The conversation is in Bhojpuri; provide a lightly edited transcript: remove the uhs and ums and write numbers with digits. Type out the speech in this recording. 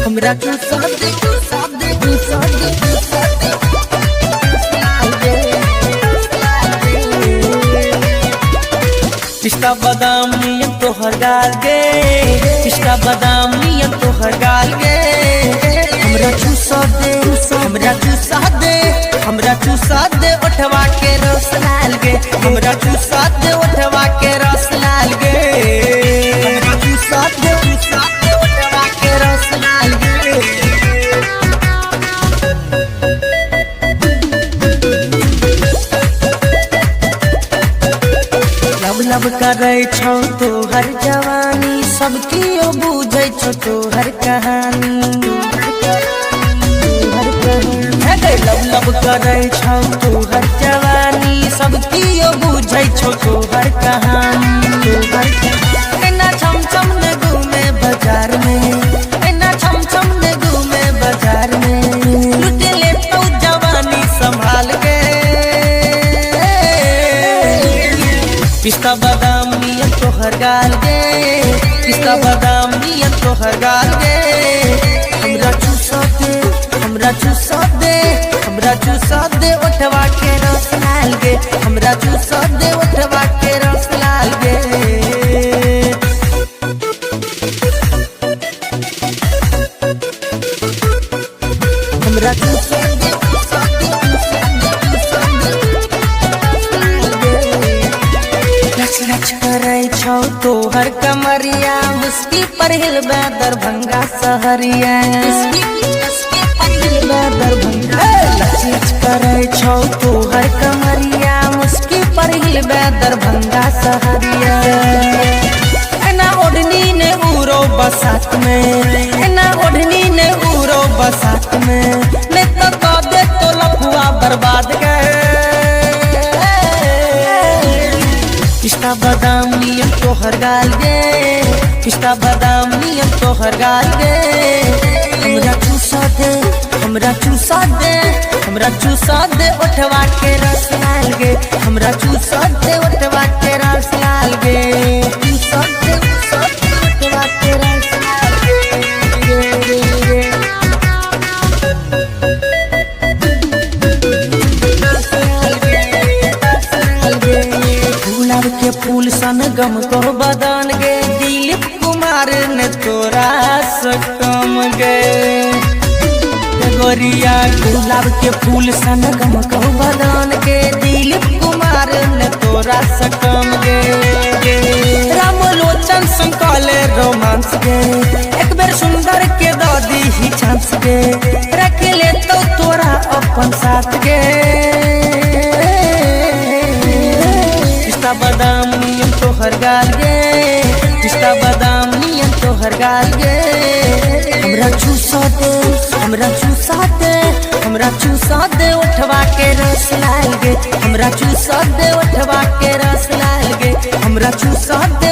हमरा चूसा दे पिस्ता बादाम नियन तोहर गाल गे, पिस्ता बादाम नियन तोहर गाल गे। हमरा चूसा दे, हमरा चूसा दे, हमरा चूसा दे उठवा के रस लाल गे, हमरा चूसा दे उठवा के रस लाल गे। हमरा चूसा दे उठवा के रस लाल गे। लब करे छौ तोहर जवानी, सबकी ओ बुझै छौ तोहर कहानी। लब करे छौ तोहर जवानी, सबकी ओ बुझै छौ तोहर कहानी। एना छम छम ने घूमे बाजार में, एना छम छम ने घूमे बाजार में। लुट ले तो जवानी संभाल के। पिस्ता बादाम नियन तोहर गाल गे, पिस्ता बादाम नियन तोहर गाल गे। हमरा चूसा दे, हमरा चूसा दे, हमरा चूसा दे उठवा के रस लाल गे, हमरा चूसा दे उठवा के रस लाल गे। हमरा चूसा दे, लच करे छौ तोहर कमरिया, मुस्की पर हिलबे दरभंगा सहरिया। लच करे छौ तोहर कमरिया, मुस्की पर हिलबे दरभंगा सहरिया। एना ओढ़नी ने उड़ो बसात में, एना ओढ़नी ने उड़ो बसात में। नहीं तो कह दे तो लफुआ बर्बाद गए। पिस्ता बादाम नियन तोहर गाल गे, पिस्ता बादाम नियन तोहर गाल गे। हमरा चूसा दे, हमरा चूसा दे, हमरा चूसा दे उठवा के रस लाल गे, हमरा चूसा दे उठवा के रस लाल गे। चूसा दे उठवा के रस लाल गे। गुलाब के फूल सन गम को बदन गे, दिलीप कुमार ने तोरा से कम गे। गोरिया गुलाब के फूल सन गम को बदन गे, दिलीप कुमार ने तोरा से कम गे। राम लोचन संकाले रोमांस गे, एक बेर सुंदर के दादी ही चांस गे। रख ले तो तोरा अपन साथ गे। पिस्ता बादाम नियन तोहर गाल गे, पिस्ता बादाम नियन तोहर गाल गे। हमरा चूसा दे, हमरा चूसा दे, हमरा चूसा दे उठवा के रस लाल गे, हमरा चूसा दे उठवा के रस लाल गे, हमरा चूसा दे